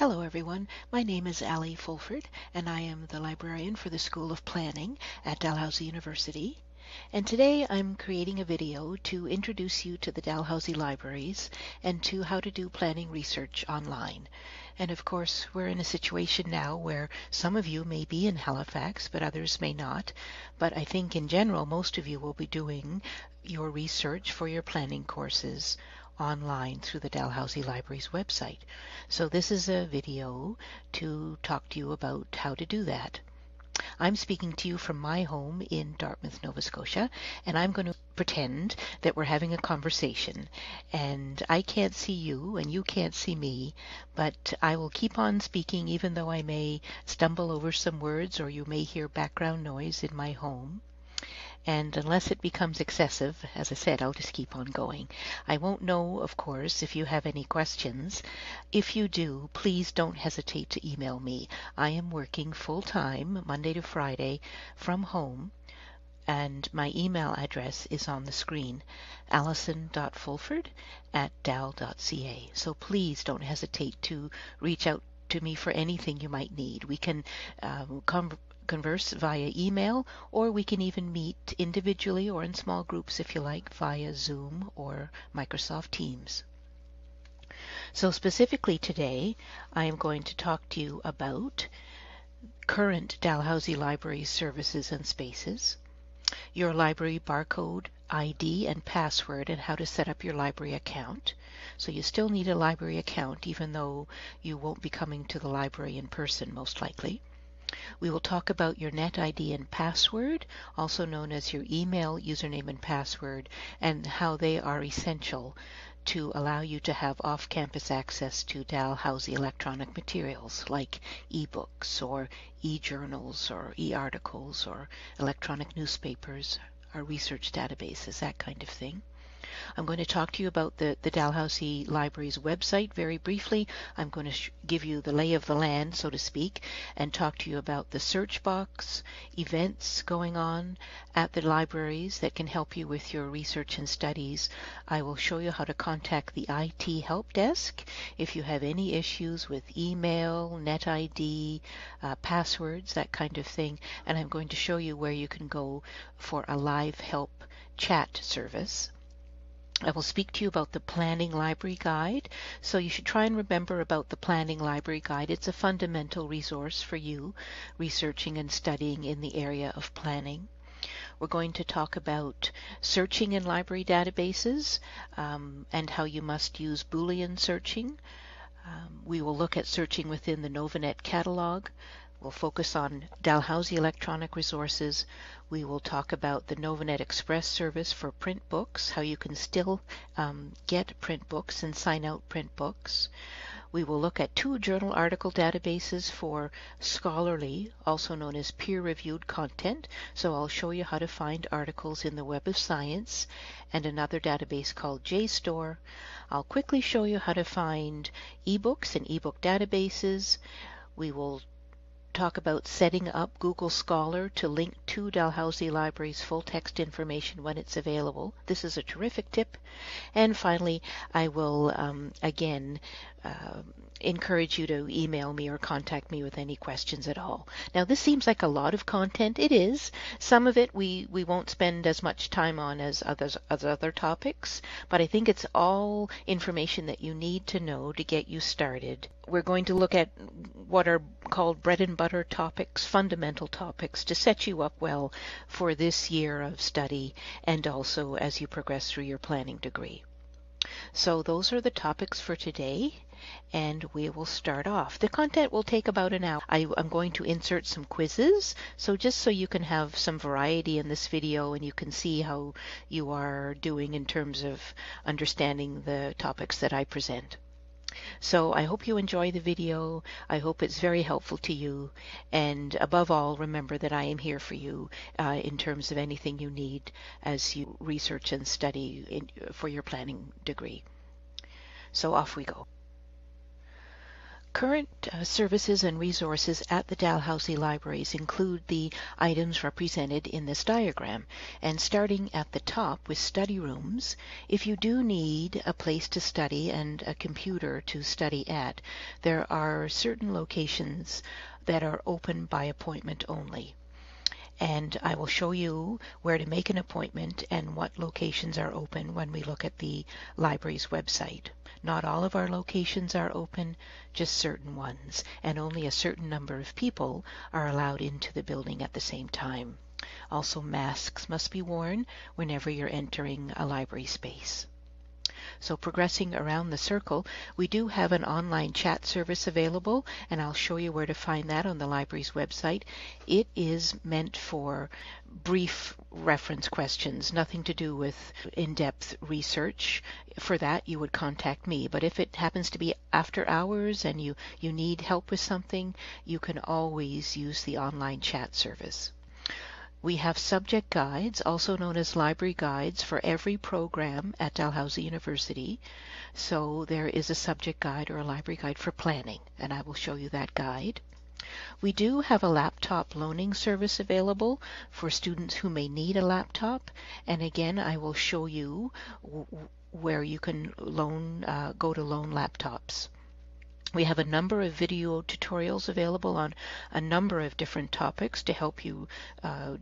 Hello everyone, my name is Ali Fulford and I am the librarian for the School of Planning at Dalhousie University. And today I'm creating a video to introduce you to the Dalhousie Libraries and to how to do planning research online. And of course, we're in a situation now where some of you may be in Halifax, but others may not. But I think in general, most of you will be doing your research for your planning courses online through the Dalhousie Libraries website. So this is a video to talk to you about how to do that. I'm speaking to you from my home in Dartmouth, Nova Scotia, and I'm going to pretend that we're having a conversation. And I can't see you and you can't see me, but I will keep on speaking even though I may stumble over some words or you may hear background noise in my home. And unless it becomes excessive, as I said, I'll just keep on going. I won't know, of course, if you have any questions. If you do, please don't hesitate to email me. I am working full-time, Monday to Friday, from home, and my email address is on the screen, alison.fulford@dal.ca. So please don't hesitate to reach out to me for anything you might need. We can converse via email, or we can even meet individually or in small groups if you like via Zoom or Microsoft Teams. So specifically today, I am going to talk to you about current Dalhousie Library services and spaces, your library barcode, ID, and password, and how to set up your library account. So you still need a library account even though you won't be coming to the library in person most likely. We will talk about your net ID and password, also known as your email, username, and password, and how they are essential to allow you to have off-campus access to Dalhousie electronic materials like e-books or e-journals or e-articles or electronic newspapers, our research databases, that kind of thing. I'm going to talk to you about the Dalhousie Libraries website very briefly. I'm going to give you the lay of the land, so to speak, and talk to you about the search box, events going on at the libraries that can help you with your research and studies. I will show you how to contact the IT help desk if you have any issues with email, net ID, passwords, that kind of thing. And I'm going to show you where you can go for a live help chat service. I will speak to you about the Planning Library Guide. So you should try and remember about the Planning Library Guide. It's a fundamental resource for you researching and studying in the area of planning. We're going to talk about searching in library databases and how you must use Boolean searching. We will look at searching within the Novanet catalog. We'll focus on Dalhousie electronic resources. We will talk about the Novanet Express service for print books, how you can still get print books and sign out print books. We will look at 2 journal article databases for scholarly, also known as peer-reviewed content. So I'll show you how to find articles in the Web of Science, and another database called JSTOR. I'll quickly show you how to find ebooks and ebook databases. We will talk about setting up Google Scholar to link to Dalhousie Library's full text information when it's available. This is a terrific tip. And finally, I will again encourage you to email me or contact me with any questions at all. Now, this seems like a lot of content. It is. Some of it we won't spend as much time on as other topics, but I think it's all information that you need to know to get you started. We're going to look at what are called bread and butter topics, fundamental topics, to set you up well for this year of study and also as you progress through your planning degree. So those are the topics for today, and we will start off. The content will take about an hour. I'm going to insert some quizzes, so just so you can have some variety in this video and you can see how you are doing in terms of understanding the topics that I present. So I hope you enjoy the video. I hope it's very helpful to you. And above all, remember that I am here for you in terms of anything you need as you research and study for your planning degree. So off we go. Current services and resources at the Dalhousie Libraries include the items represented in this diagram. And starting at the top with study rooms, if you do need a place to study and a computer to study at, there are certain locations that are open by appointment only. And I will show you where to make an appointment and what locations are open when we look at the library's website. Not all of our locations are open, just certain ones, and only a certain number of people are allowed into the building at the same time. Also, masks must be worn whenever you're entering a library space. So progressing around the circle, we do have an online chat service available, and I'll show you where to find that on the library's website. It is meant for brief reference questions, nothing to do with in-depth research. For that, you would contact me. But if it happens to be after hours and you need help with something, you can always use the online chat service. We have subject guides, also known as library guides, for every program at Dalhousie University. So there is a subject guide or a library guide for planning, and I will show you that guide. We do have a laptop loaning service available for students who may need a laptop, and again I will show you where you can go to loan laptops. We have a number of video tutorials available on a number of different topics to help you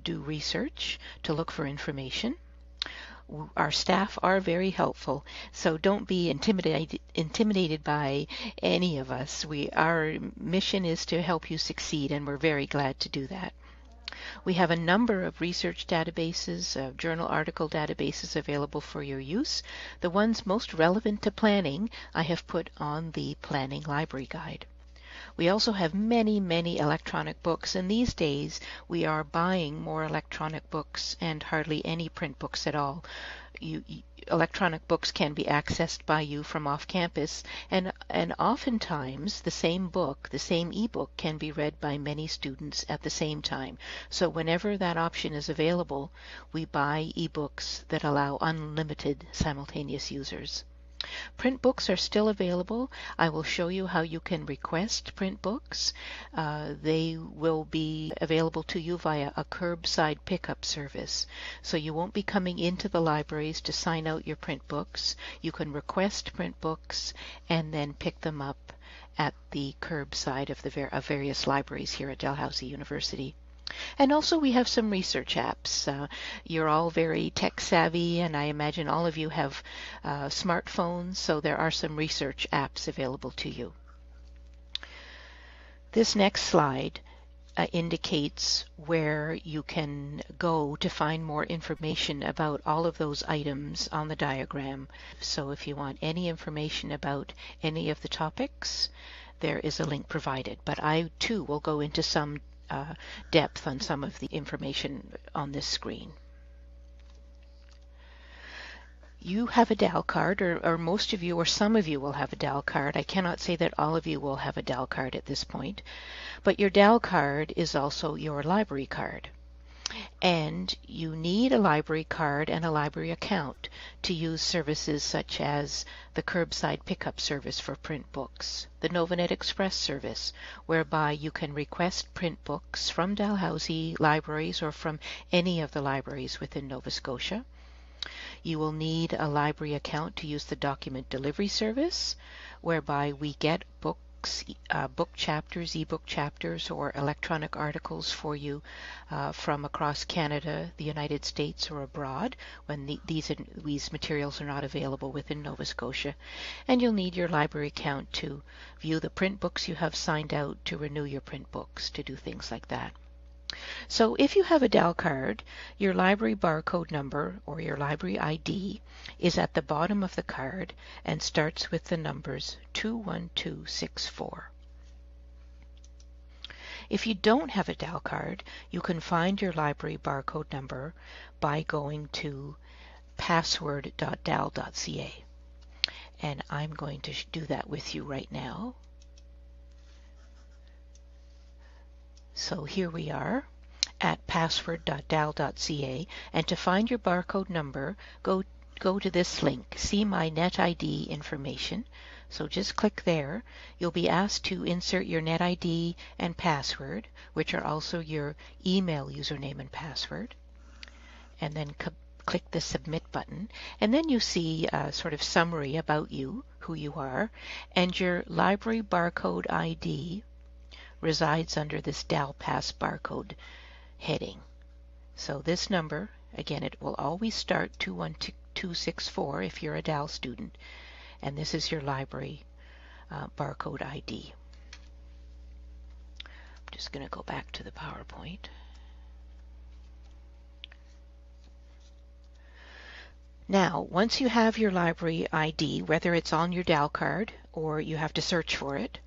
do research, to look for information. Our staff are very helpful, so don't be intimidated by any of us. Our mission is to help you succeed, and we're very glad to do that. We have a number of research databases, journal article databases available for your use. The ones most relevant to planning I have put on the Planning Library Guide. We also have many, many electronic books, and these days we are buying more electronic books and hardly any print books at all. Electronic books can be accessed by you from off campus, and oftentimes the same book, the same ebook, can be read by many students at the same time. So whenever that option is available, we buy ebooks that allow unlimited simultaneous users. Print books are still available. I will show you how you can request print books. They will be available to you via a curbside pickup service. So you won't be coming into the libraries to sign out your print books. You can request print books and then pick them up at the curbside of various libraries here at Dalhousie University. And also we have some research apps. You're all very tech savvy, and I imagine all of you have smartphones, so there are some research apps available to you. This next slide indicates where you can go to find more information about all of those items on the diagram. So if you want any information about any of the topics, there is a link provided. But I too will go into some depth on some of the information on this screen. You have a DAL card, or most of you or some of you will have a DAL card. I cannot say that all of you will have a DAL card at this point, but your DAL card is also your library card. And you need a library card and a library account to use services such as the curbside pickup service for print books, the Novanet Express service, whereby you can request print books from Dalhousie libraries or from any of the libraries within Nova Scotia. You will need a library account to use the document delivery service, whereby we get books, book chapters, ebook chapters, or electronic articles for you from across Canada, the United States, or abroad when these materials are not available within Nova Scotia. And you'll need your library account to view the print books you have signed out, to renew your print books, to do things like that. So if you have a DAL card, your library barcode number or your library ID is at the bottom of the card and starts with the numbers 21264. If you don't have a DAL card, you can find your library barcode number by going to password.dal.ca. And I'm going to do that with you right now. So here we are at password.dal.ca, and to find your barcode number, go to this link, see my NetID information, So just click there. You'll be asked to insert your NetID and password, which are also your email username and password, and then click the Submit button. And then you see a sort of summary about you, who you are, and your library barcode ID resides under this DAL-Pass barcode heading. So this number, again, it will always start 21264 if you're a DAL student, and this is your library barcode ID. I'm just going to go back to the PowerPoint. Now, once you have your library ID, whether it's on your DAL card or you have to search for it,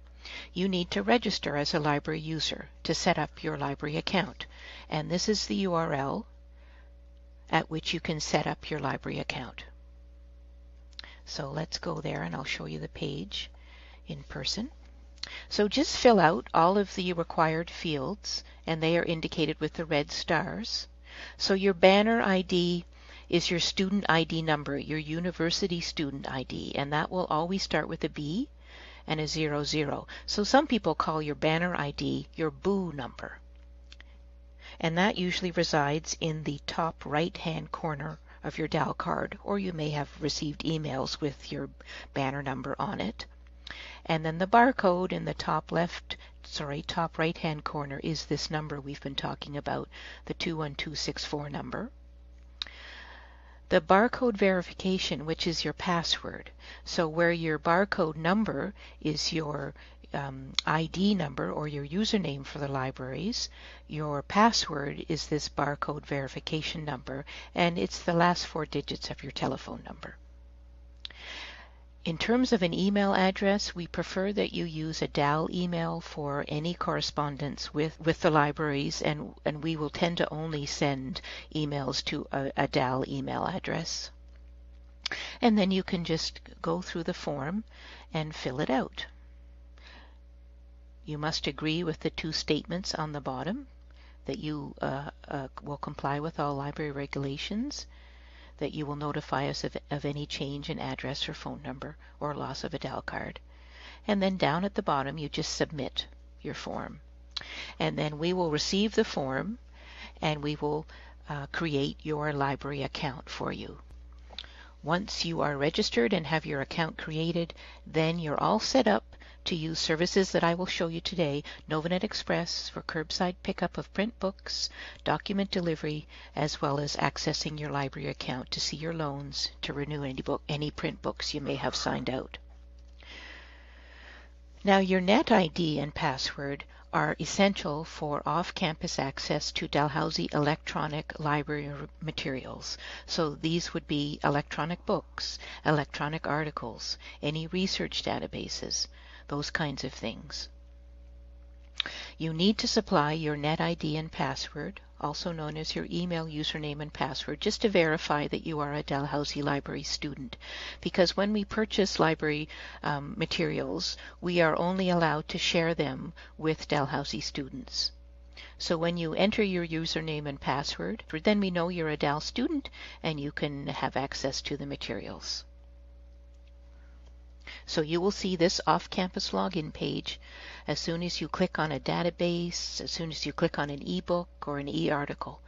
you need to register as a library user to set up your library account. And this is the URL at which you can set up your library account. So let's go there and I'll show you the page in person. So just fill out all of the required fields, and they are indicated with the red stars. So your banner ID is your student ID number, your university student ID, and that will always start with a B and a 00. So some people call your banner ID your BOO number. And that usually resides in the top right-hand corner of your DAL card, or you may have received emails with your banner number on it. And then the barcode in the top right-hand corner is this number we've been talking about, the 21264 number. The barcode verification, which is your password. So where your barcode number is your ID number or your username for the libraries, your password is this barcode verification number, and it's the last 4 digits of your telephone number. In terms of an email address, we prefer that you use a DAL email for any correspondence with the libraries, and we will tend to only send emails to a DAL email address. And then you can just go through the form and fill it out. You must agree with the 2 statements on the bottom, that you will comply with all library regulations, that you will notify us of any change in address or phone number or loss of a DAL card. And then down at the bottom, you just submit your form. And then we will receive the form and we will create your library account for you. Once you are registered and have your account created, then you're all set up to use services that I will show you today, Novanet Express for curbside pickup of print books, document delivery, as well as accessing your library account to see your loans, to renew any print books you may have signed out. Now, your NetID and password are essential for off-campus access to Dalhousie electronic library materials. So these would be electronic books, electronic articles, any research databases, those kinds of things. You need to supply your NetID and password, also known as your email username and password, just to verify that you are a Dalhousie Library student. Because when we purchase library materials, we are only allowed to share them with Dalhousie students. So when you enter your username and password, then we know you're a DAL student and you can have access to the materials. So you will see this off-campus login page as soon as you click on a database, as soon as you click on an ebook or an e-article.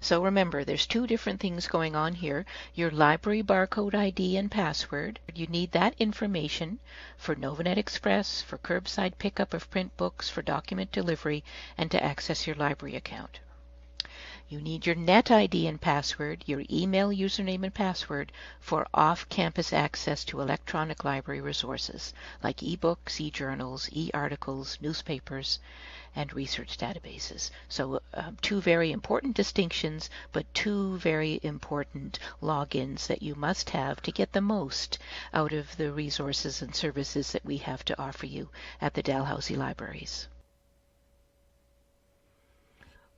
So remember, there's 2 different things going on here. Your library barcode ID and password. You need that information for Novanet Express, for curbside pickup of print books, for document delivery, and to access your library account. You need your NetID and password, your email username and password for off-campus access to electronic library resources like e-books, e-journals, e-articles, newspapers, and research databases. So 2 very important distinctions, but 2 very important logins that you must have to get the most out of the resources and services that we have to offer you at the Dalhousie Libraries.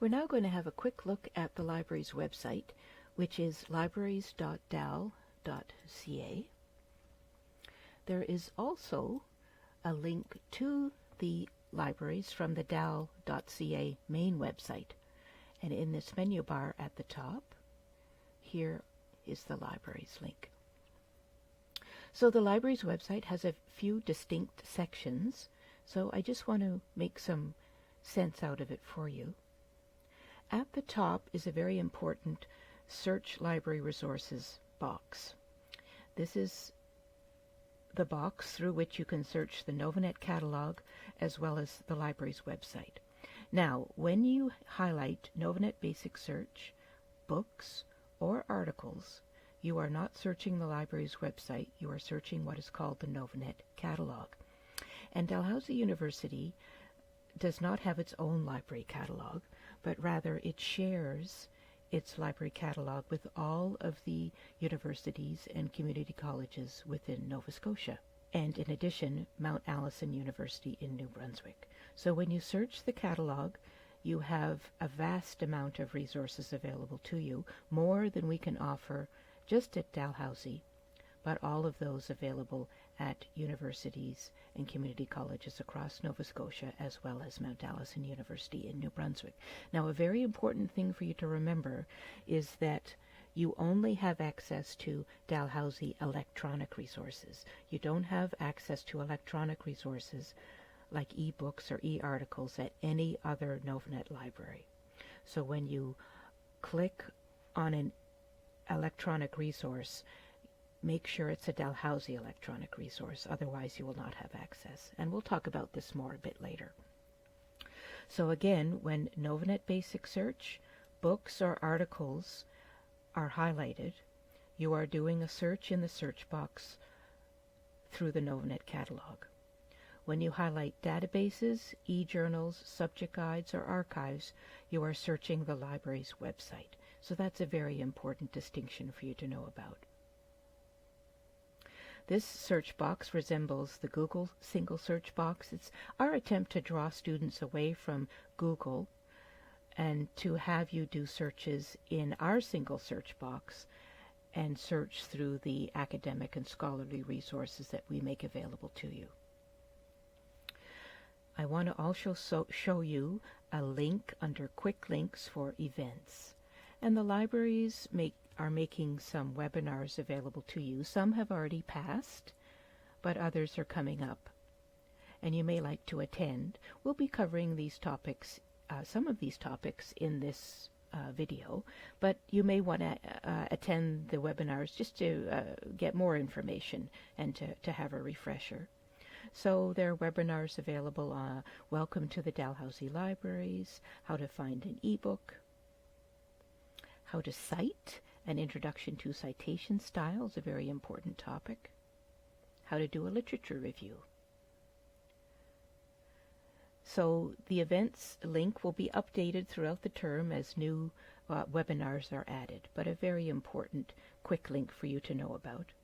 We're now going to have a quick look at the library's website, which is libraries.dal.ca. There is also a link to the libraries from the dal.ca main website. And in this menu bar at the top, here is the libraries link. So the library's website has a few distinct sections, so I just want to make some sense out of it for you. At the top is a very important Search Library Resources box. This is the box through which you can search the Novanet catalog as well as the library's website. Now, when you highlight Novanet Basic Search, Books, or Articles, you are not searching the library's website, you are searching what is called the Novanet catalog. And Dalhousie University does not have its own library catalog, but rather it shares its library catalog with all of the universities and community colleges within Nova Scotia, and in addition, Mount Allison University in New Brunswick. So when you search the catalog, you have a vast amount of resources available to you, more than we can offer just at Dalhousie, but all of those available at universities and community colleges across Nova Scotia, as well as Mount Allison University in New Brunswick. Now, a very important thing for you to remember is that you only have access to Dalhousie electronic resources. You don't have access to electronic resources like e-books or e-articles at any other Novanet library. So when you click on an electronic resource, make sure it's a Dalhousie electronic resource, otherwise you will not have access. And we'll talk about this more a bit later. So again, when Novanet Basic Search, Books, or Articles are highlighted, you are doing a search in the search box through the Novanet catalog. When you highlight databases, e-journals, subject guides, or archives, you are searching the library's website. So that's a very important distinction for you to know about. This search box resembles the Google single search box. It's our attempt to draw students away from Google and to have you do searches in our single search box and search through the academic and scholarly resources that we make available to you. I want to also show you a link under Quick Links for events. And the libraries are making some webinars available to you. Some have already passed, but others are coming up. And you may like to attend. We'll be covering these topics, some of these topics in this video, but you may want to attend the webinars just to get more information and to have a refresher. So there are webinars available, Welcome to the Dalhousie Libraries, How to Find an eBook, How to Cite, an Introduction to Citation Style is a very important topic, How to do a Literature Review. So the events link will be updated throughout the term as new webinars are added, but a very important quick link for you to know about.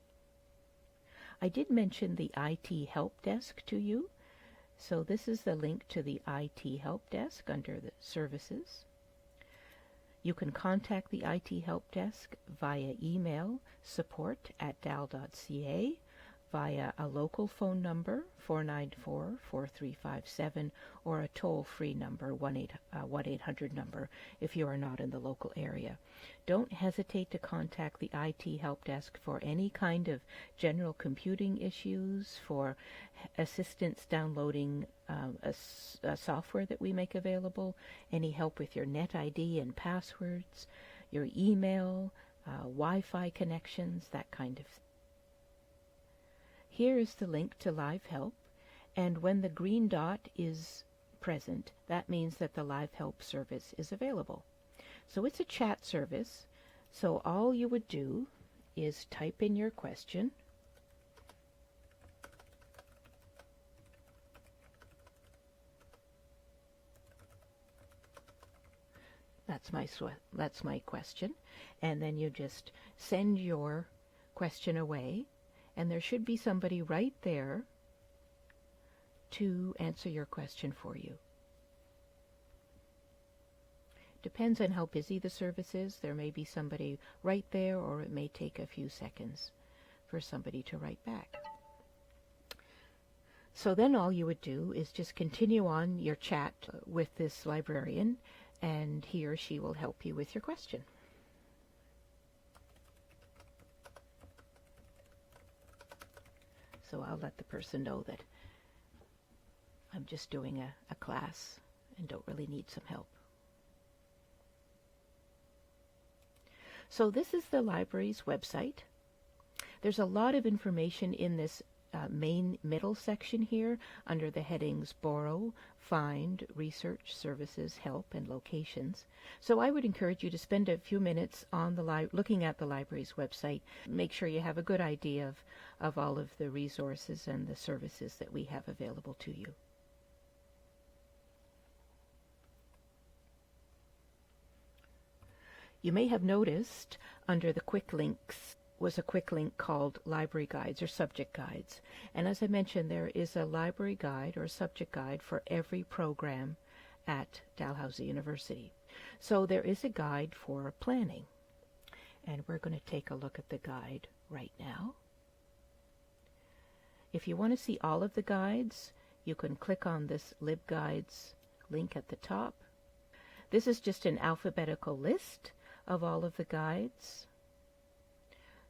I did mention the IT Help Desk to you, so this is the link to the IT Help Desk under the Services. You can contact the IT Help Desk via email, support@dal.ca, via a local phone number, 494-4357, or a toll-free number, 1-800 number, if you are not in the local area. Don't hesitate to contact the IT Help Desk for any kind of general computing issues, for assistance downloading a software that we make available, any help with your NetID and passwords, your email, Wi-Fi connections, that kind of thing. Here is the link to Live Help, and when the green dot is present, that means that the Live Help service is available. So it's a chat service, so all you would do is type in your question, that's my question, and then you just send your question away, and there should be somebody right there to answer your question for you. Depends on how busy the service is. There may be somebody right there, or it may take a few seconds for somebody to write back. So then all you would do is just continue on your chat with this librarian, and he or she will help you with your question. so I'll let the person know that I'm just doing a class and don't really need some help. So this is the library's website. There's a lot of information in this main middle section here under the headings Borrow, Find, Research, Services, Help, and Locations. So I would encourage you to spend a few minutes on the looking at the library's website. Make sure you have a good idea of all of the resources and the services that we have available to you. You may have noticed under the quick links was a quick link called Library Guides or Subject Guides. And as I mentioned, there is a library guide or a subject guide for every program at Dalhousie University. So there is a guide for planning. And we're going to take a look at the guide right now. If you want to see all of the guides, you can click on this LibGuides link at the top. This is just an alphabetical list of all of the guides.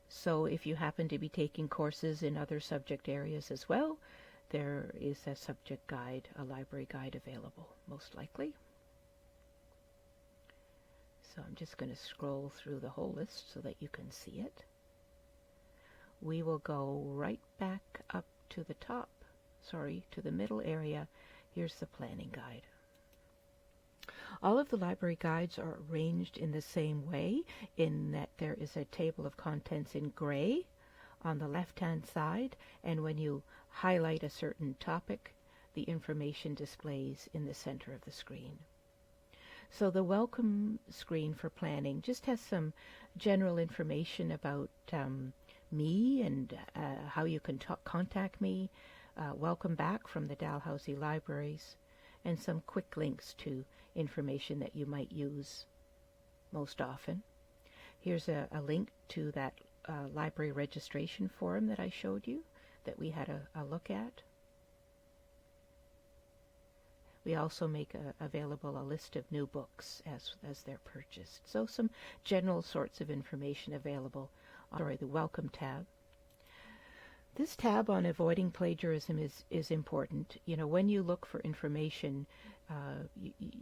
So if you happen to be taking courses in other subject areas as well, there is a subject guide, a library guide available, most likely. So I'm just going to scroll through the whole list so that you can see it. We will go right back up to the top, to the middle area. Here's the planning guide. All of the library guides are arranged in the same way, in that there is a table of contents in gray on the left-hand side, and when you highlight a certain topic, the information displays in the center of the screen. So the welcome screen for planning just has some general information about me and how you can contact me, welcome back from the Dalhousie Libraries, and some quick links to information that you might use most often. Here's a link to that library registration form that I showed you, that we had a look at. We also make available a list of new books as they're purchased. So some general sorts of information available on the Welcome tab. This tab on avoiding plagiarism is important. You know, when you look for information,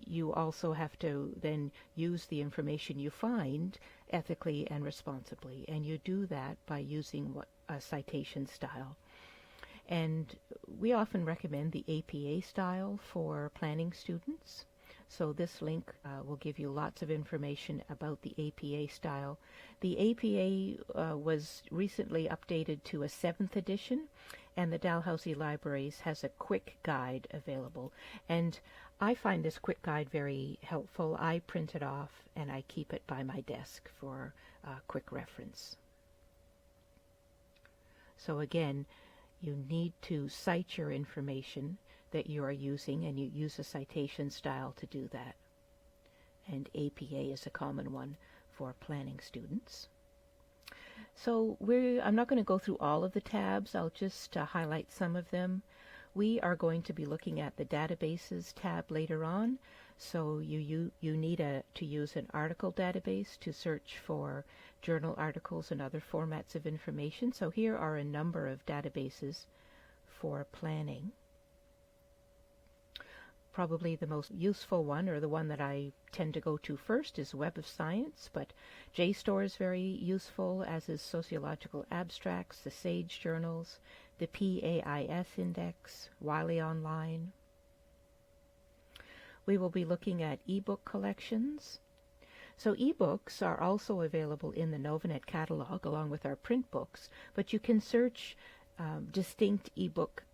you also have to then use the information you find ethically and responsibly, and you do that by using a citation style. And we often recommend the APA style for planning students. So this link will give you lots of information about the APA style. The APA was recently updated to a 7th edition, and the Dalhousie Libraries has a quick guide available. And I find this quick guide very helpful. I print it off and I keep it by my desk for quick reference. So again, you need to cite your information that you are using, and you use a citation style to do that. And APA is a common one for planning students. So I'm not going to go through all of the tabs. I'll just highlight some of them. We are going to be looking at the databases tab later on. So you need to use an article database to search for journal articles and other formats of information. So here are a number of databases for planning. Probably the most useful one, or the one that I tend to go to first, is Web of Science, but JSTOR is very useful, as is Sociological Abstracts, the SAGE journals, the PAIS Index, Wiley Online. We will be looking at ebook collections. So ebooks are also available in the Novanet catalog along with our print books, but you can search distinct ebook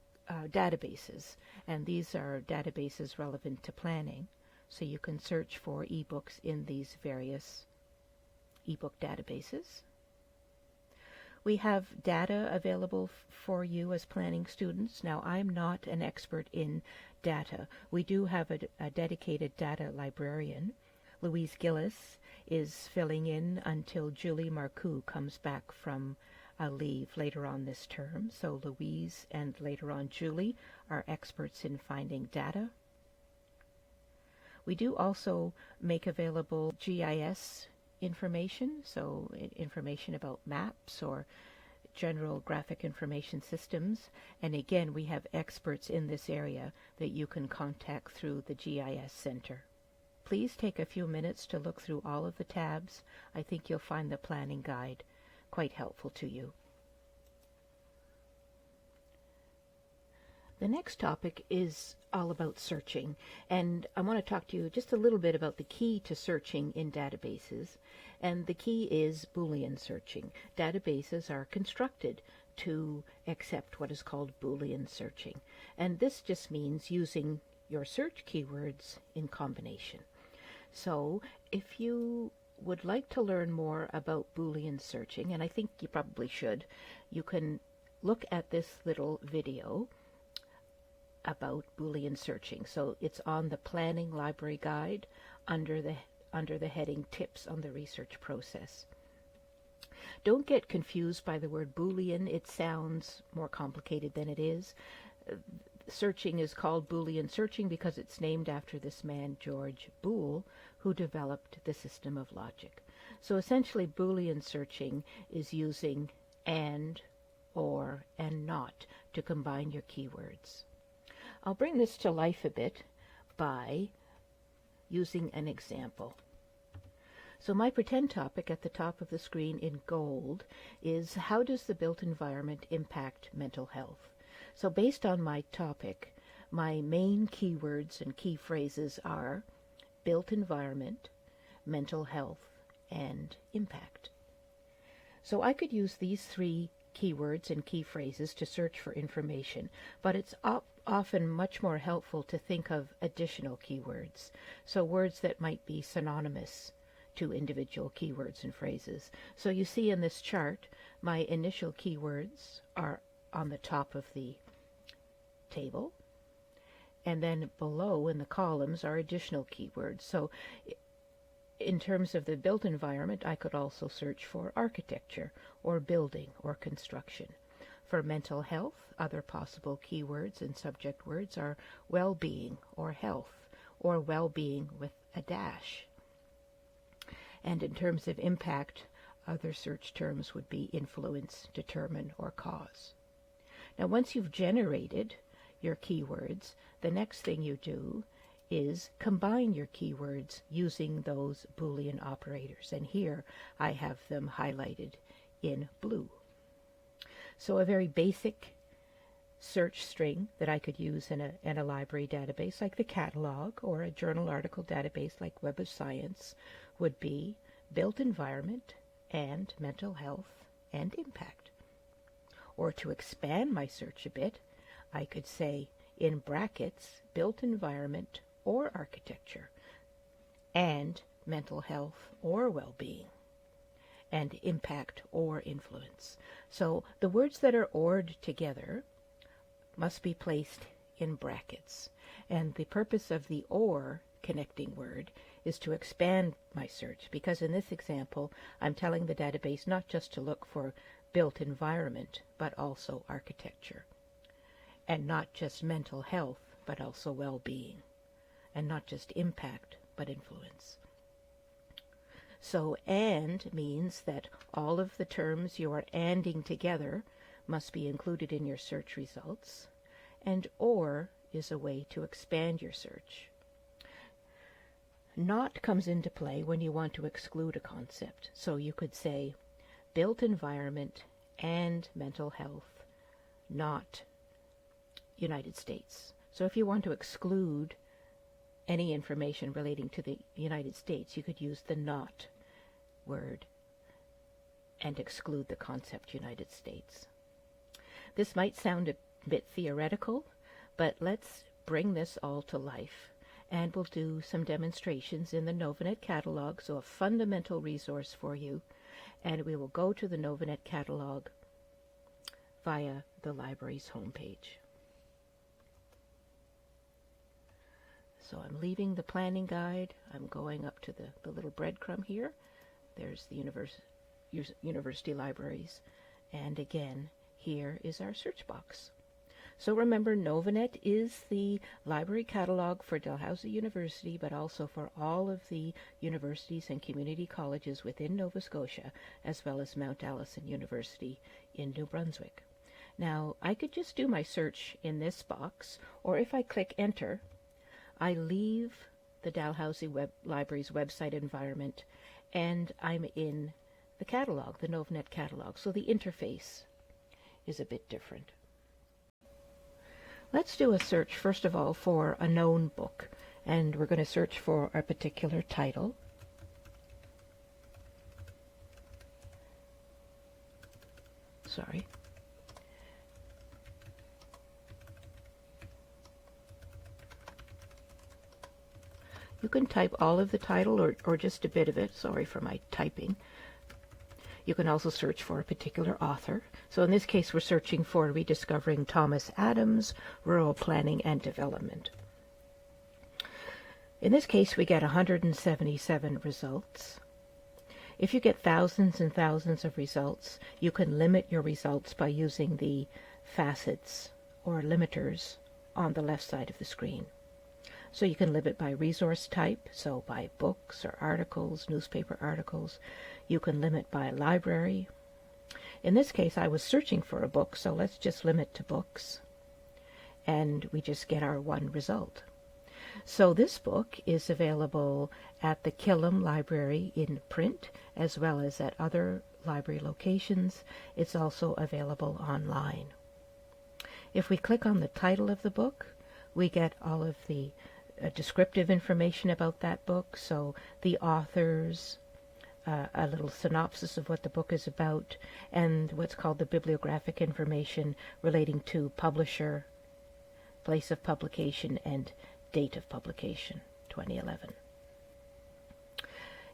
databases, and these are databases relevant to planning. So you can search for ebooks in these various ebook databases. We have data available for you as planning students. Now, I'm not an expert in data. We do have a dedicated data librarian. Louise Gillis is filling in until Julie Marcoux comes back from leave later on this term. So Louise and later on Julie are experts in finding data. We do also make available GIS information, so information about maps or general graphic information systems, and again we have experts in this area that you can contact through the GIS Center. Please take a few minutes to look through all of the tabs. I think you'll find the planning guide quite helpful to you. The next topic is all about searching, and I want to talk to you just a little bit about the key to searching in databases, and the key is Boolean searching. Databases are constructed to accept what is called Boolean searching, and this just means using your search keywords in combination. So if you would like to learn more about Boolean searching, and I think you probably should, you can look at this little video about Boolean searching. So it's on the Planning Library Guide under the heading Tips on the Research Process. Don't get confused by the word Boolean. It sounds more complicated than it is. Searching is called Boolean searching because it's named after this man, George Boole, who developed the system of logic. So essentially, Boolean searching is using and, or, and not to combine your keywords. I'll bring this to life a bit by using an example. So my pretend topic at the top of the screen in gold is how does the built environment impact mental health? So based on my topic, my main keywords and key phrases are built environment, mental health, and impact. So I could use these three keywords and key phrases to search for information, but it's often much more helpful to think of additional keywords, so words that might be synonymous to individual keywords and phrases. So you see in this chart, my initial keywords are on the top of the table, and then below in the columns are additional keywords. So in terms of the built environment, I could also search for architecture or building or construction. For mental health, other possible keywords and subject words are well-being or health, or well-being with a dash. And in terms of impact, other search terms would be influence, determine, or cause. Now, once you've generated your keywords, the next thing you do is combine your keywords using those Boolean operators. And here I have them highlighted in blue. So a very basic search string that I could use in a library database like the catalog, or a journal article database like Web of Science, would be built environment and mental health and impact. Or to expand my search a bit, I could say in brackets built environment or architecture and mental health or well-being and impact or influence. So the words that are OR'd together must be placed in brackets. And the purpose of the OR connecting word is to expand my search, because in this example I'm telling the database not just to look for built environment, but also architecture, and not just mental health, but also well-being, and not just impact, but influence. So and means that all of the terms you are anding together must be included in your search results, and or is a way to expand your search. Not comes into play when you want to exclude a concept. So you could say built environment and mental health, not United States. So if you want to exclude any information relating to the United States, you could use the not word and exclude the concept United States. This might sound a bit theoretical, but let's bring this all to life. And we'll do some demonstrations in the Novanet catalog, so a fundamental resource for you. And we will go to the Novanet catalog via the library's homepage. So I'm leaving the planning guide. I'm going up to the little breadcrumb here. There's the university libraries. And again, here is our search box. So remember, Novanet is the library catalog for Dalhousie University, but also for all of the universities and community colleges within Nova Scotia, as well as Mount Allison University in New Brunswick. Now, I could just do my search in this box, or if I click enter, I leave the Dalhousie Library's website environment, and I'm in the catalog, the NovNet catalog, so the interface is a bit different. Let's do a search, first of all, for a known book, and we're going to search for a particular title. Sorry. You can type all of the title or just a bit of it. Sorry for my typing. You can also search for a particular author. So in this case, we're searching for Rediscovering Thomas Adams, Rural Planning and Development. In this case, we get 177 results. If you get thousands and thousands of results, you can limit your results by using the facets or limiters on the left side of the screen. So you can limit by resource type, so by books or articles, newspaper articles. You can limit by library. In this case, I was searching for a book, so let's just limit to books. And we just get our one result. So this book is available at the Killam Library in print, as well as at other library locations. It's also available online. If we click on the title of the book, we get all of the descriptive information about that book, so the authors, a little synopsis of what the book is about, and what's called the bibliographic information relating to publisher, place of publication, and date of publication, 2011.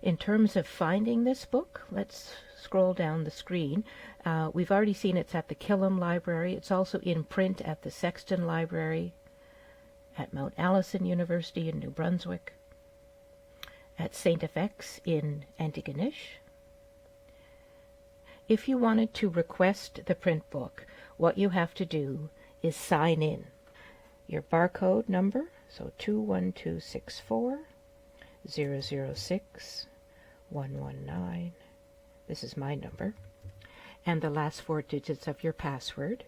In terms of finding this book, let's scroll down the screen. We've already seen it's at the Killam Library. It's also in print at the Sexton Library, at Mount Allison University in New Brunswick, at St. FX in Antigonish. If you wanted to request the print book, what you have to do is sign in. Your barcode number, so 21264 006 119. This is my number. And the last 4 digits of your password,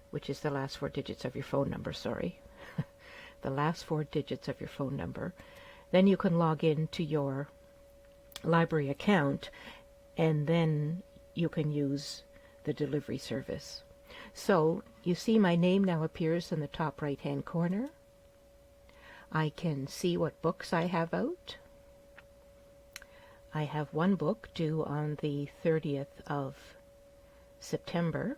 which is the last 4 digits of your phone number, sorry. The last 4 digits of your phone number. Then you can log in to your library account, and then you can use the delivery service. So you see my name now appears in the top right-hand corner. I can see what books I have out. I have one book due on the 30th of September.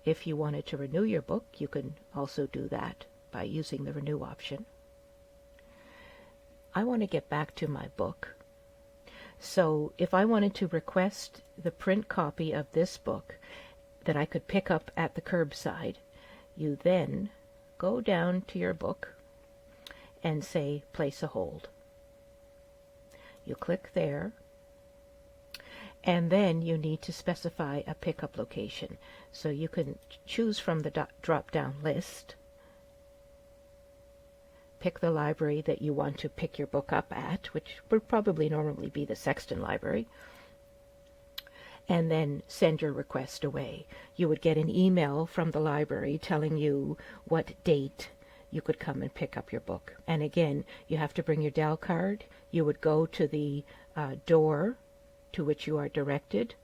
If you wanted to renew your book, you can also do that by using the renew option. I want to get back to my book. So if I wanted to request the print copy of this book that I could pick up at the curbside, you then go down to your book and say place a hold. You click there, and then you need to specify a pickup location. So you can choose from the drop-down list, pick the library that you want to pick your book up at, which would probably normally be the Sexton Library, and then send your request away. You would get an email from the library telling you what date you could come and pick up your book. And again, you have to bring your Dal card. You would go to the door to which you are directed,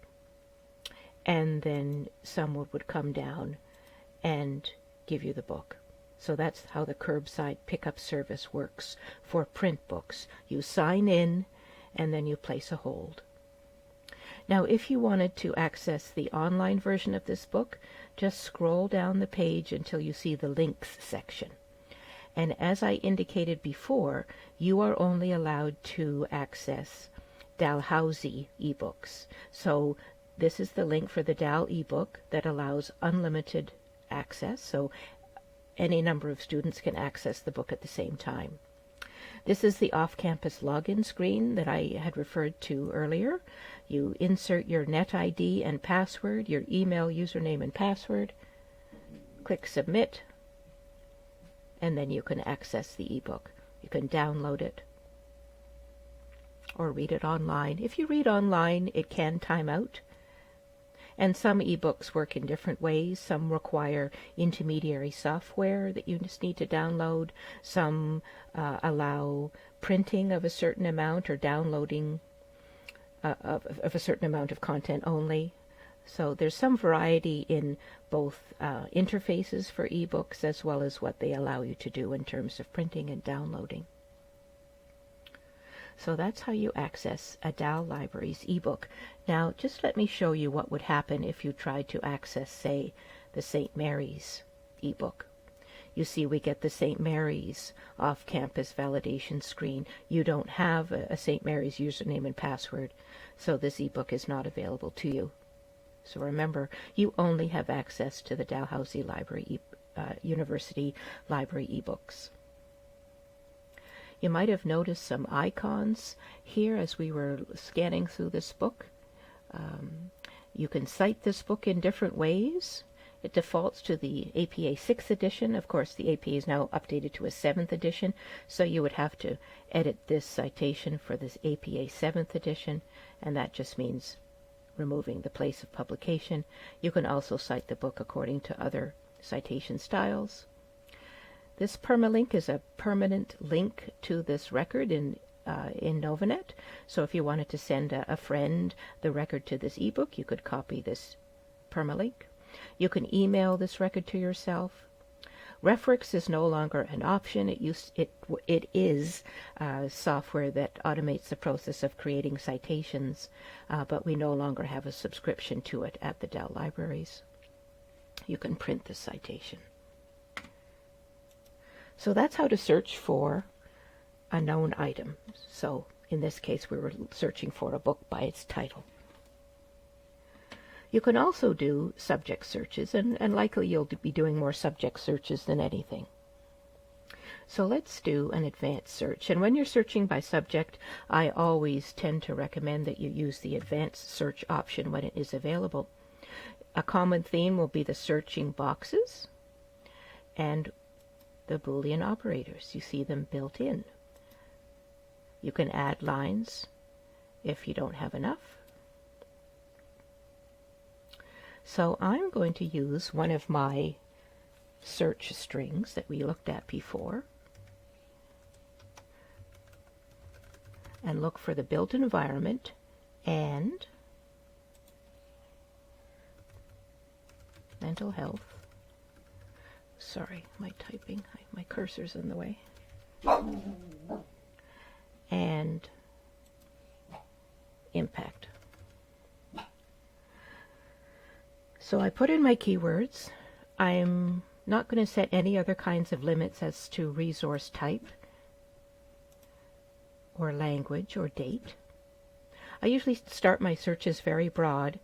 and then someone would come down and give you the book. So that's how the curbside pickup service works for print books. You sign in, and then you place a hold. Now, if you wanted to access the online version of this book, just scroll down the page until you see the links section. And as I indicated before, you are only allowed to access Dalhousie ebooks. So this is the link for the Dal ebook that allows unlimited access. So any number of students can access the book at the same time. This is the off-campus login screen that I had referred to earlier. You insert your net ID and password, your email username and password, click submit, and then you can access the ebook. You can download it or read it online. If you read online, it can time out And some ebooks work in different ways. Some require intermediary software that you just need to download. Some allow printing of a certain amount or downloading of a certain amount of content only. So there's some variety in both interfaces for ebooks as well as what they allow you to do in terms of printing and downloading. So that's how you access a Dal Libraries ebook. Now, just let me show you what would happen if you tried to access, say, the St. Mary's ebook. You see we get the St. Mary's off-campus validation screen. You don't have a St. Mary's username and password, so this ebook is not available to you. So remember, you only have access to the Dalhousie Library University Library ebooks. You might have noticed some icons here as we were scanning through this book. You can cite this book in different ways. It defaults to the APA 6th edition. Of course, the APA is now updated to a 7th edition, so you would have to edit this citation for this APA 7th edition, and that just means removing the place of publication. You can also cite the book according to other citation styles. This permalink is a permanent link to this record in Novanet. So if you wanted to send a friend the record to this ebook, you could copy this permalink. You can email this record to yourself. Referix is no longer an option. It is software that automates the process of creating citations, but we no longer have a subscription to it at the Dal Libraries. You can print the citation. So that's how to search for a known item. So in this case, we were searching for a book by its title. You can also do subject searches, and likely you'll be doing more subject searches than anything. So let's do an advanced search. And when you're searching by subject, I always tend to recommend that you use the advanced search option when it is available. A common theme will be the searching boxes and the Boolean operators. You see them built in. You can add lines if you don't have enough. So I'm going to use one of my search strings that we looked at before and look for the built environment and mental health. Sorry, my typing, my cursor's in the way. And impact. So I put in my keywords. I'm not going to set any other kinds of limits as to resource type or language or date. I usually start my searches very broad,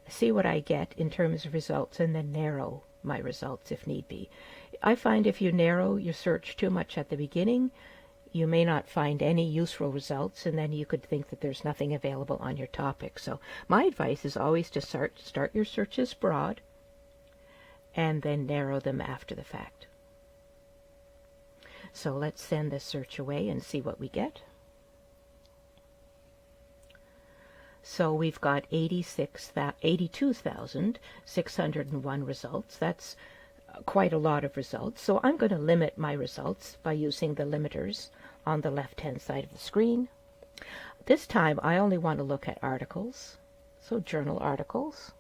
see what I get in terms of results, and then narrow my results if need be. I find if you narrow your search too much at the beginning, you may not find any useful results, and then you could think that there's nothing available on your topic. So my advice is always to start your searches broad and then narrow them after the fact. So let's send this search away and see what we get. So we've got 82,601 results. That's quite a lot of results. So I'm going to limit my results by using the limiters on the left-hand side of the screen. This time I only want to look at articles, so journal articles.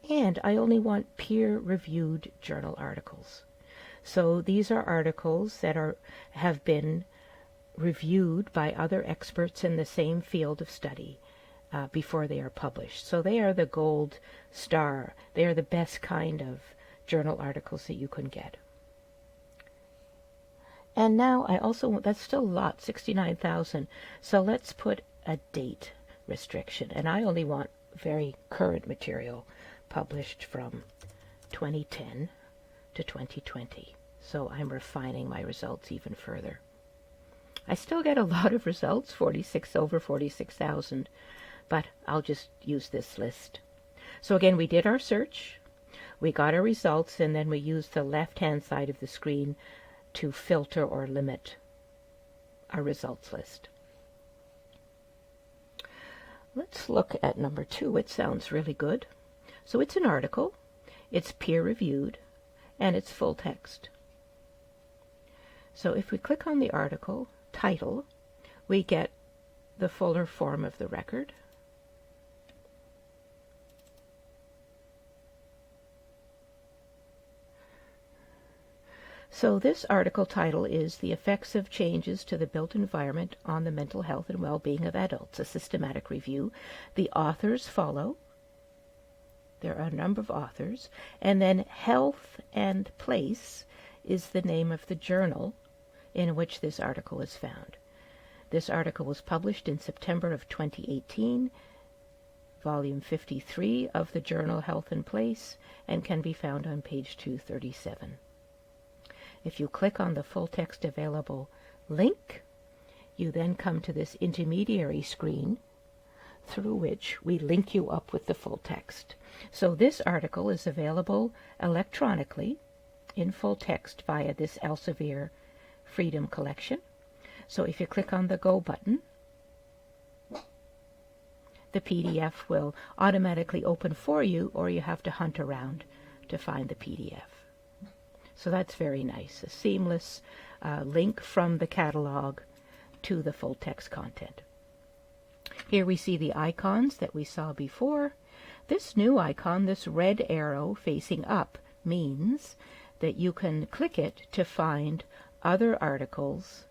And I only want peer-reviewed journal articles. So these are articles that have been reviewed by other experts in the same field of study before they are published. So they are the gold star. They are the best kind of journal articles that you can get. And now I also, that's still a lot, 69,000. So let's put a date restriction. And I only want very current material published from 2010 to 2020. So I'm refining my results even further. I still get a lot of results, over 46,000, but I'll just use this list. So again, we did our search, we got our results, and then we used the left-hand side of the screen to filter or limit our results list. Let's look at number 2. It sounds really good. So it's an article, it's peer-reviewed, and it's full text. So if we click on the article title, we get the fuller form of the record. So this article title is The Effects of Changes to the Built Environment on the Mental Health and Well-Being of Adults, a Systematic Review. The authors follow. There are a number of authors. And then Health and Place is the name of the journal in which this article is found. This article was published in September of 2018, volume 53 of the journal Health and Place, and can be found on page 237. If you click on the full text available link, you then come to this intermediary screen through which we link you up with the full text. So this article is available electronically in full text via this Elsevier Freedom Collection. So if you click on the Go button, the PDF will automatically open for you, or you have to hunt around to find the PDF. So that's very nice, a seamless link from the catalog to the full text content. Here we see the icons that we saw before. This new icon, this red arrow facing up, means that you can click it to find other articles,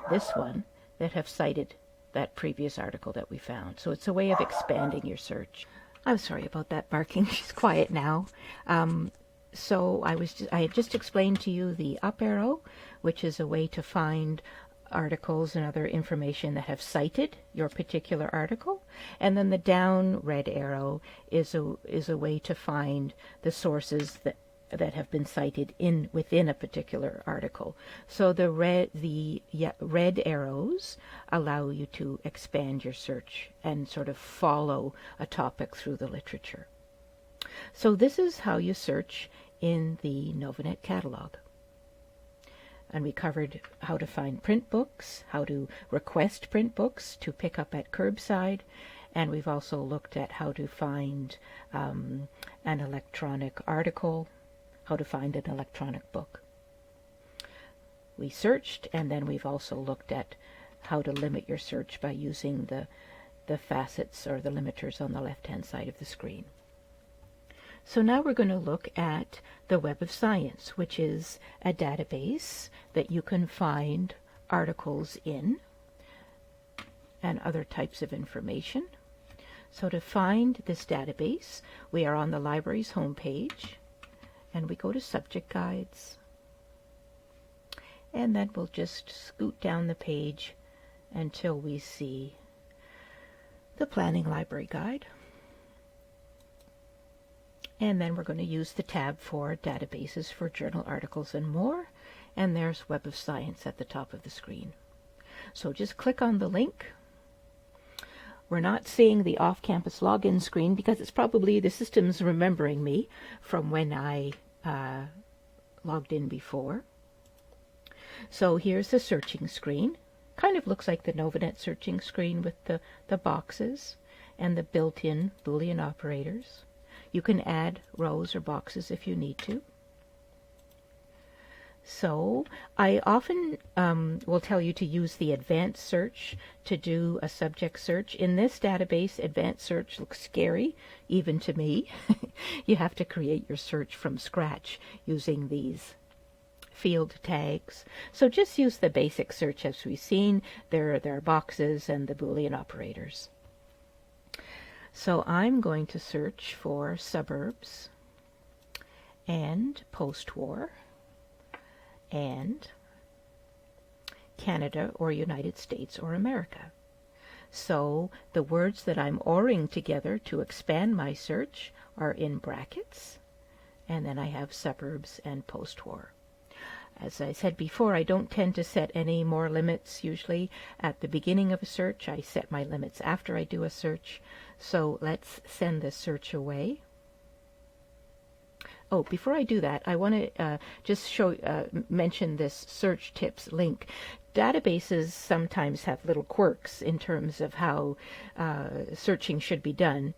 this one, that have cited that previous article that we found. So it's a way of expanding your search. I'm sorry about that barking. She's quiet now. So I had just explained to you the up arrow, which is a way to find articles and other information that have cited your particular article, and then the down red arrow is a way to find the sources that have been cited within a particular article. So the red arrows allow you to expand your search and sort of follow a topic through the literature. So this is how you search in the Novanet catalog. And we covered how to find print books, how to request print books to pick up at curbside, and we've also looked at how to find an electronic article, how to find an electronic book. We searched, and then we've also looked at how to limit your search by using the facets or the limiters on the left-hand side of the screen. So now we're going to look at the Web of Science, which is a database that you can find articles in and other types of information. So to find this database, we are on the library's homepage, and we go to Subject Guides, and then we'll just scoot down the page until we see the Planning Library Guide. And then we're going to use the tab for databases for journal articles and more. And there's Web of Science at the top of the screen. So just click on the link. We're not seeing the off-campus login screen because it's probably the system's remembering me from when I logged in before. So here's the searching screen. Kind of looks like the Novanet searching screen with the boxes and the built-in Boolean operators. You can add rows or boxes if you need to. So I often will tell you to use the advanced search to do a subject search. In this database, advanced search looks scary, even to me. You have to create your search from scratch using these field tags. So just use the basic search as we've seen. There are boxes and the Boolean operators. So I'm going to search for suburbs and post-war and Canada or United States or America. So the words that I'm ORing together to expand my search are in brackets, and then I have suburbs and post-war. As I said before, I don't tend to set any more limits usually at the beginning of a search. I set my limits after I do a search. So let's send this search away. Oh, before I do that, I want to just mention this search tips link. Databases sometimes have little quirks in terms of how searching should be done.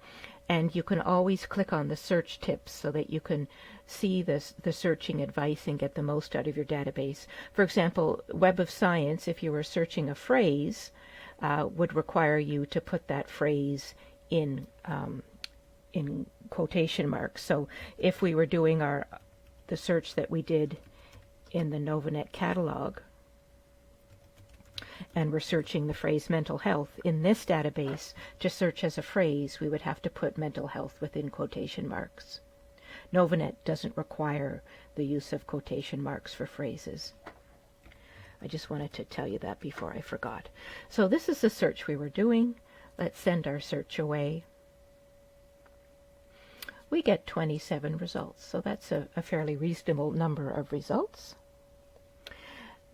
And you can always click on the search tips so that you can see the searching advice and get the most out of your database. For example, Web of Science, if you were searching a phrase, would require you to put that phrase in quotation marks. So if we were doing the search that we did in the Novanet catalog, and we're searching the phrase mental health, in this database, to search as a phrase, we would have to put mental health within quotation marks. Novanet doesn't require the use of quotation marks for phrases. I just wanted to tell you that before I forgot. So this is the search we were doing. Let's send our search away. We get 27 results, so that's a fairly reasonable number of results.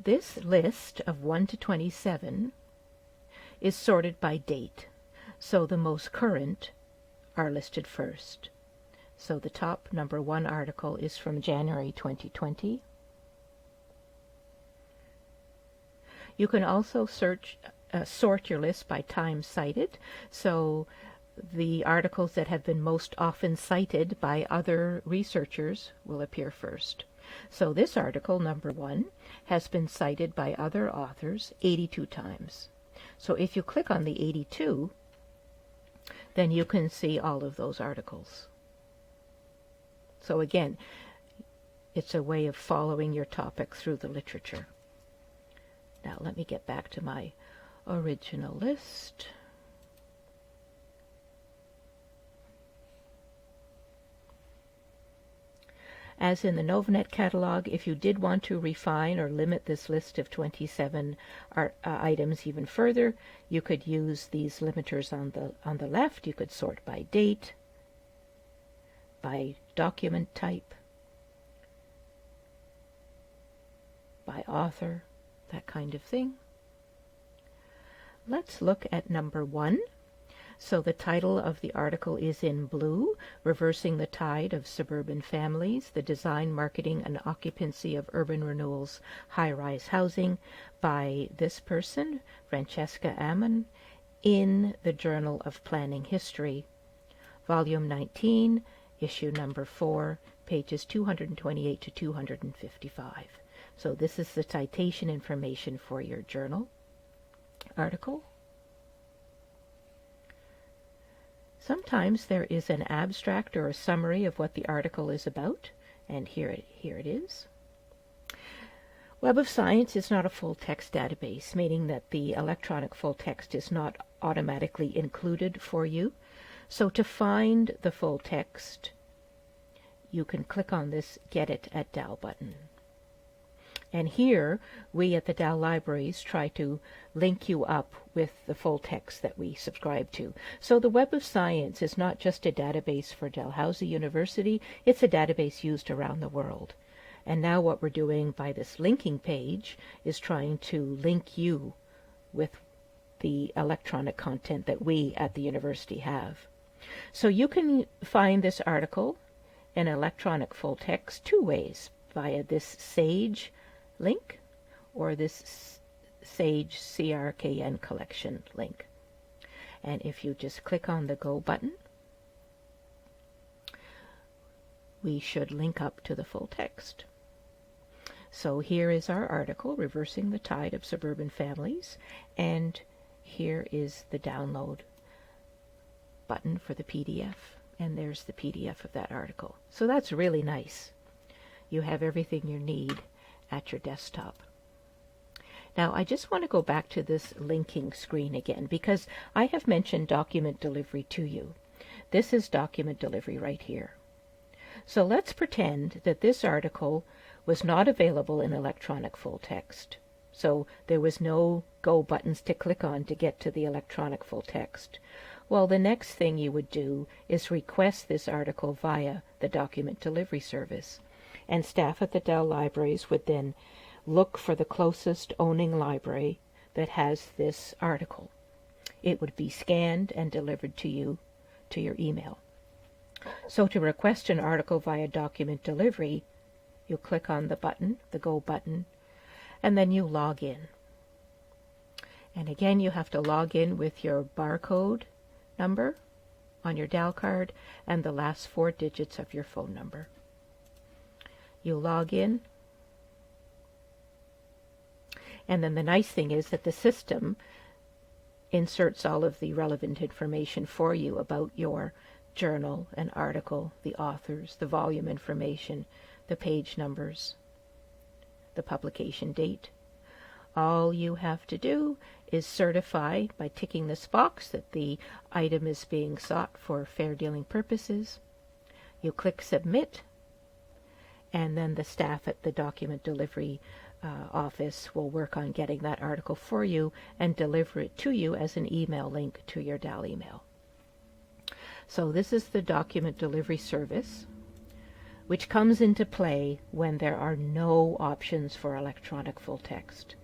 This list of 1 to 27 is sorted by date, so the most current are listed first. So the top number 1 article is from January 2020. You can also sort your list by time cited, so the articles that have been most often cited by other researchers will appear first. So this article, number 1, has been cited by other authors 82 times. So if you click on the 82, then you can see all of those articles. So again, it's a way of following your topic through the literature. Now let me get back to my original list. As in the Novanet catalog, if you did want to refine or limit this list of 27 items even further, you could use these limiters on the left. You could sort by date, by document type, by author, that kind of thing. Let's look at number 1. So the title of the article is in blue, Reversing the Tide of Suburban Families, the Design, Marketing, and Occupancy of Urban Renewal's High-Rise Housing, by this person, Francesca Ammon, in the Journal of Planning History, Volume 19, Issue number 4, pages 228 to 255. So this is the citation information for your journal article. Sometimes there is an abstract or a summary of what the article is about, and here it is. Web of Science is not a full-text database, meaning that the electronic full text is not automatically included for you. So to find the full text, you can click on this Get It at Dal button. And here, we at the Dal Libraries try to link you up with the full text that we subscribe to. So the Web of Science is not just a database for Dalhousie University, it's a database used around the world. And now what we're doing by this linking page is trying to link you with the electronic content that we at the university have. So you can find this article in electronic full text 2 ways, via this Sage link or this Sage CRKN collection link. And if you just click on the Go button, we should link up to the full text. So here is our article, Reversing the Tide of Suburban Families, and here is the download button for the PDF, and there's the PDF of that article. So that's really nice. You have everything you need at your desktop. Now I just want to go back to this linking screen again because I have mentioned document delivery to you. This is document delivery right here. So let's pretend that this article was not available in electronic full text. So there was no Go buttons to click on to get to the electronic full text. Well, the next thing you would do is request this article via the document delivery service. And staff at the Dal Libraries would then look for the closest owning library that has this article. It would be scanned and delivered to you to your email. So to request an article via document delivery, you click on the button, the Go button, and then you log in. And again, you have to log in with your barcode number on your DAL card and the last 4 digits of your phone number. You log in, and then the nice thing is that the system inserts all of the relevant information for you about your journal and article, the authors, the volume information, the page numbers, the publication date. All you have to do is certify by ticking this box that the item is being sought for fair dealing purposes. You click Submit, and then the staff at the document delivery office will work on getting that article for you and deliver it to you as an email link to your DAL email. So this is the document delivery service, which comes into play when there are no options for electronic full text.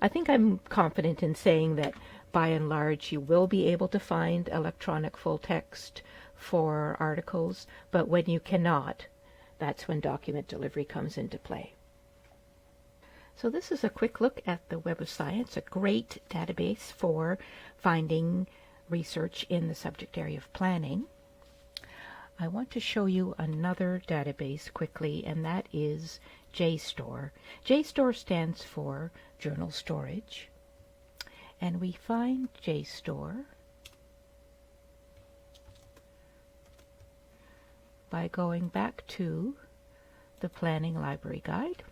I think I'm confident in saying that by and large you will be able to find electronic full text for articles, but when you cannot, that's when document delivery comes into play. So this is a quick look at the Web of Science, a great database for finding research in the subject area of planning. I want to show you another database quickly, and that is JSTOR. JSTOR stands for Journal Storage, and we find JSTOR by going back to the Planning Library Guide,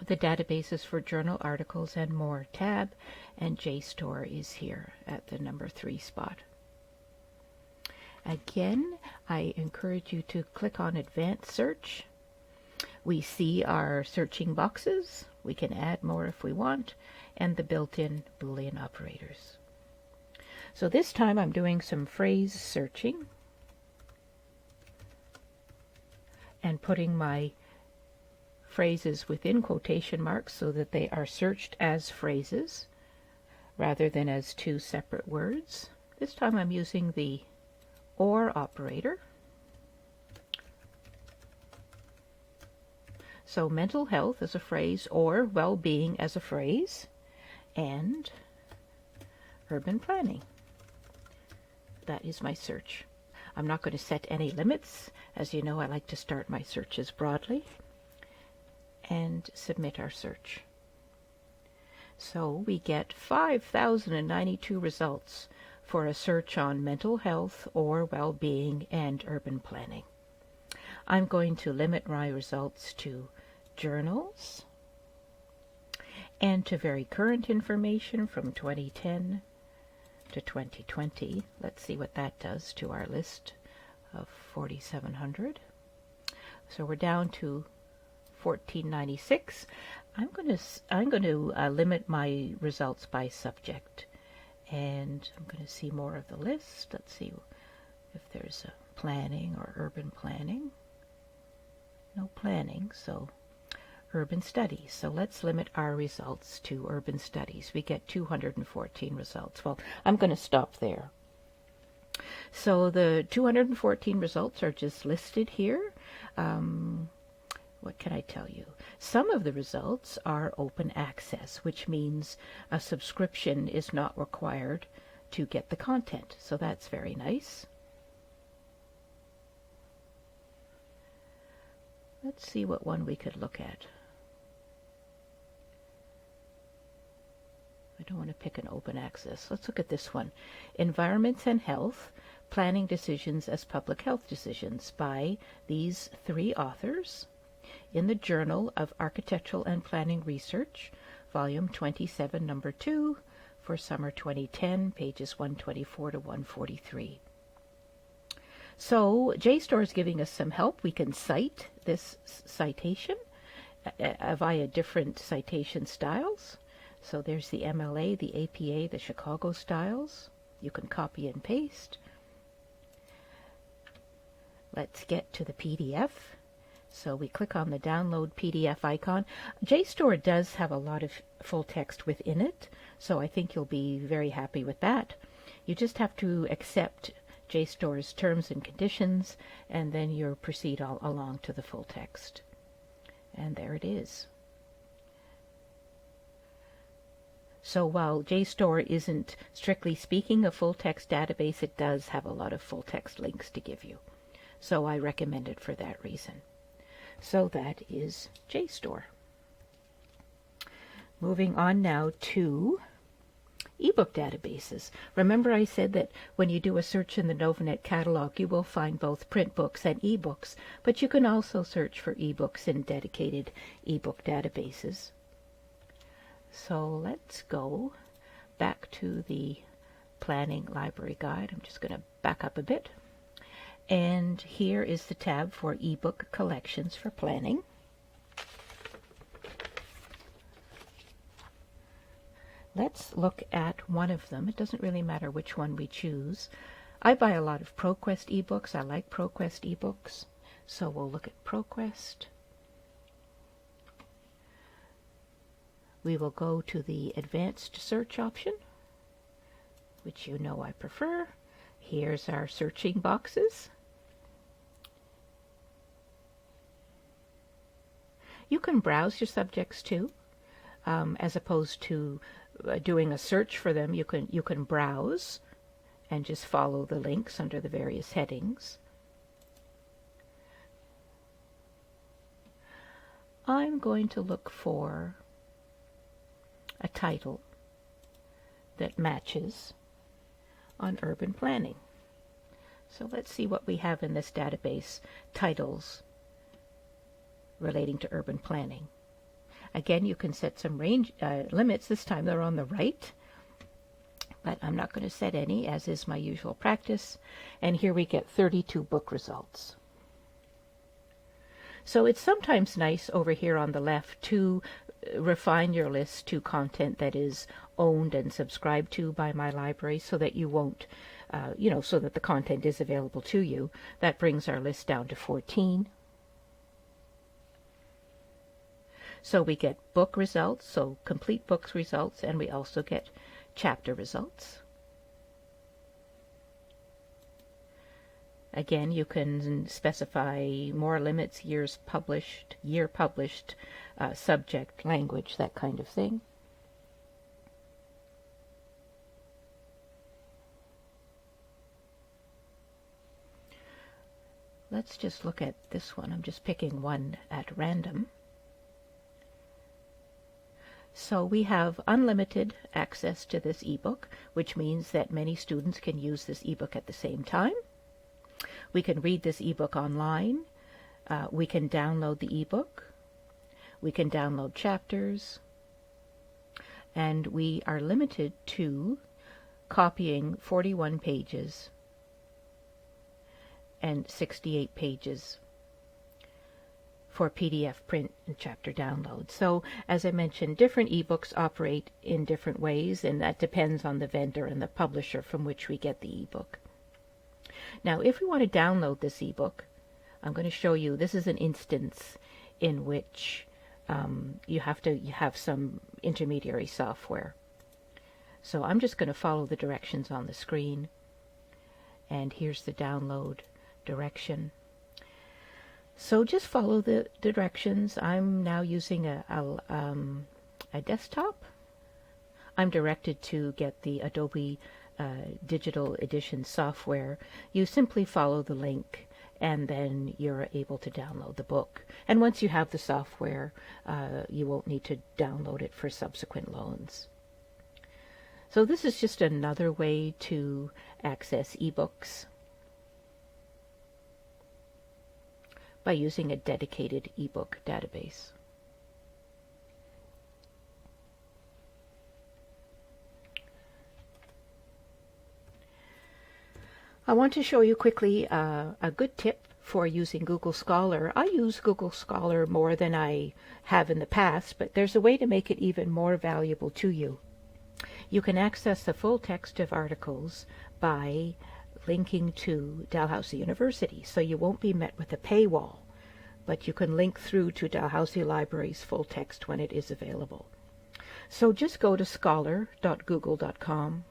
the databases for journal articles and more tab, and JSTOR is here at the number 3 spot. Again, I encourage you to click on Advanced Search. We see our searching boxes. We can add more if we want, and the built-in Boolean operators. So this time I'm doing some phrase searching and putting my phrases within quotation marks so that they are searched as phrases rather than as 2 separate words. This time I'm using the OR operator. So mental health as a phrase, or well-being as a phrase, and urban planning. That is my search. I'm not going to set any limits. As you know, I like to start my searches broadly and submit our search. So we get 5,092 results for a search on mental health or well-being and urban planning. I'm going to limit my results to journals and to very current information from 2010 to 2020. Let's see what that does to our list of 4,700. So we're down to 1496. I'm going to limit my results by subject, and I'm going to see more of the list. Let's see if there's a planning or urban planning. No planning, so urban studies. So let's limit our results to urban studies. We get 214 results. Well, I'm going to stop there. So the 214 results are just listed here. What can I tell you? Some of the results are open access, which means a subscription is not required to get the content. So that's very nice. Let's see what one we could look at. I don't want to pick an open access. Let's look at this one. Environments and Health, Planning Decisions as Public Health Decisions by these 3 authors in the Journal of Architectural and Planning Research, volume 27, number 2, for summer 2010, pages 124 to 143. So JSTOR is giving us some help. We can cite this citation via different citation styles. So there's the MLA, the APA, the Chicago styles. You can copy and paste. Let's get to the PDF. So we click on the download PDF icon. JSTOR does have a lot of full text within it, so I think you'll be very happy with that. You just have to accept JSTOR's terms and conditions, and then you'll proceed all along to the full text. And there it is. So while JSTOR isn't strictly speaking a full-text database, it does have a lot of full-text links to give you. So I recommend it for that reason. So that is JSTOR. Moving on now to ebook databases. Remember I said that when you do a search in the Novanet catalog, you will find both print books and ebooks, but you can also search for ebooks in dedicated ebook databases. So let's go back to the Planning Library Guide. I'm just going to back up a bit. And here is the tab for ebook collections for planning. Let's look at one of them. It doesn't really matter which one we choose. I buy a lot of ProQuest ebooks. I like ProQuest ebooks. So we'll look at ProQuest. We will go to the advanced search option, which you know I prefer. Here's our searching boxes. You can browse your subjects too, as opposed to doing a search for them. You can browse and just follow the links under the various headings. I'm going to look for a title that matches on urban planning. So let's see what we have in this database, titles relating to urban planning. Again, you can set some range limits. This time they're on the right, but I'm not going to set any, as is my usual practice. And here we get 32 book results. So it's sometimes nice over here on the left to refine your list to content that is owned and subscribed to by my library, so that you won't, so that the content is available to you. That brings our list down to 14. So we get book results, so complete books results, and we also get chapter results. Again, you can specify more limits, year published, subject, language, that kind of thing. Let's just look at this one. I'm just picking one at random. So we have unlimited access to this ebook, which means that many students can use this ebook at the same time. We can read this ebook online. We can download the ebook. We can download chapters. And we are limited to copying 41 pages and 68 pages for PDF print and chapter download. So, as I mentioned, different ebooks operate in different ways, and that depends on the vendor and the publisher from which we get the ebook. Now, if we want to download this ebook, I'm going to show you, this is an instance in which you have some intermediary software. So I'm just going to follow the directions on the screen, and here's the download direction. So just follow the directions. I'm now using a desktop. I'm directed to get the Adobe Digital Edition software. You simply follow the link, and then you're able to download the book. And once you have the software, you won't need to download it for subsequent loans. So this is just another way to access ebooks by using a dedicated ebook database. I want to show you quickly a good tip for using Google Scholar. I use Google Scholar more than I have in the past, but there's a way to make it even more valuable to you. You can access the full text of articles by linking to Dalhousie University, so you won't be met with a paywall, but you can link through to Dalhousie Library's full text when it is available. So just go to scholar.google.com,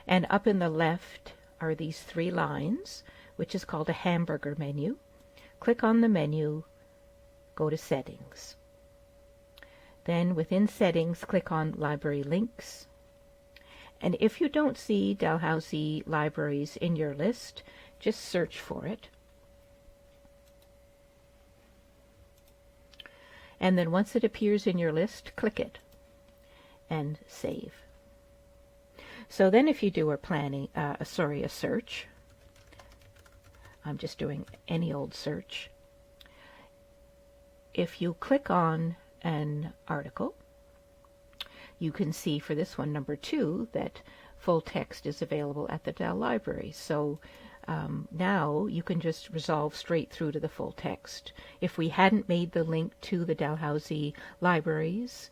and up in the left are these three lines, which is called a hamburger menu. Click on the menu, go to Settings. Then within Settings, click on Library Links. And if you don't see Dalhousie Libraries in your list, just search for it. And then once it appears in your list, click and save. So then if you do a search, I'm just doing any old search. If you click on an article, you can see for this one, number 2, that full text is available at the Dal Library. So now you can just resolve straight through to the full text. If we hadn't made the link to the Dalhousie Libraries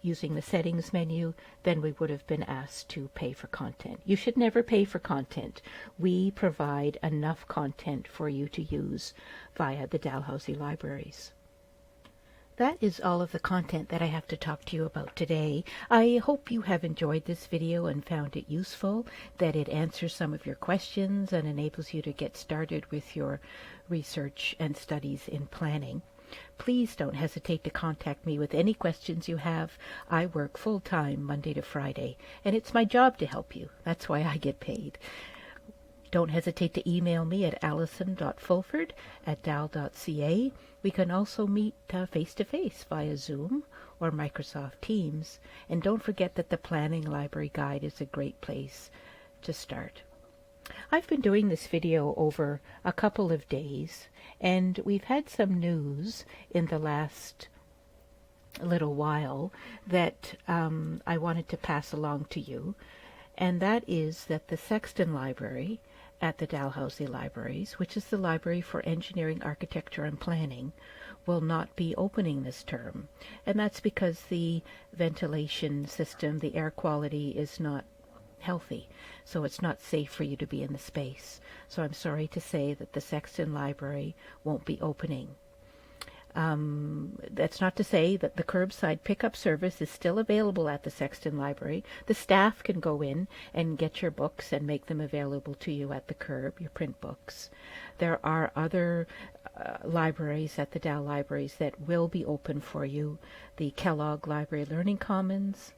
using the Settings menu, then we would have been asked to pay for content. You should never pay for content. We provide enough content for you to use via the Dalhousie Libraries. That is all of the content that I have to talk to you about today. I hope you have enjoyed this video and found it useful, that it answers some of your questions and enables you to get started with your research and studies in planning. Please don't hesitate to contact me with any questions you have. I work full-time Monday to Friday, and it's my job to help you. That's why I get paid. Don't hesitate to email me at alison.fulford@dal.ca. We can also meet face-to-face via Zoom or Microsoft Teams. And don't forget that the Planning Library Guide is a great place to start. I've been doing this video over a couple of days, and we've had some news in the last little while that I wanted to pass along to you. And that is that the Sexton Library at the Dalhousie Libraries, which is the Library for Engineering, Architecture and Planning, will not be opening this term. And that's because the ventilation system, the air quality is not healthy, so it's not safe for you to be in the space. So I'm sorry to say that the Sexton Library won't be opening. That's not to say that the curbside pickup service is still available at the Sexton Library. The staff can go in and get your books and make them available to you at the curb, your print books. There are other libraries at the Dal Libraries that will be open for you. The Kellogg Library Learning Commons,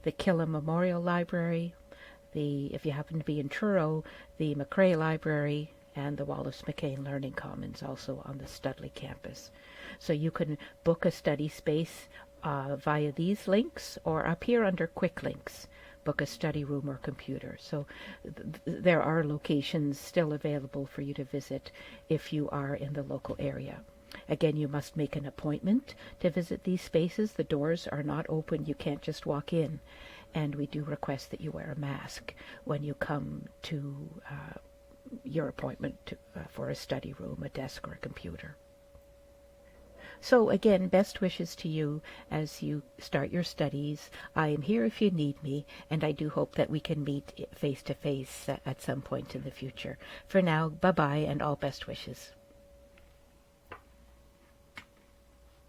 the Killam Memorial Library, if you happen to be in Truro, the McRae Library, and the Wallace McCain Learning Commons, also on the Studley campus. So you can book a study space via these links, or up here under Quick Links, book a study room or computer. So there are locations still available for you to visit if you are in the local area. Again, you must make an appointment to visit these spaces. The doors are not open. You can't just walk in. And we do request that you wear a mask when you come to your appointment for a study room, a desk, or a computer. So again, best wishes to you as you start your studies. I am here if you need me, and I do hope that we can meet face-to-face at some point in the future. For now, bye-bye and all best wishes.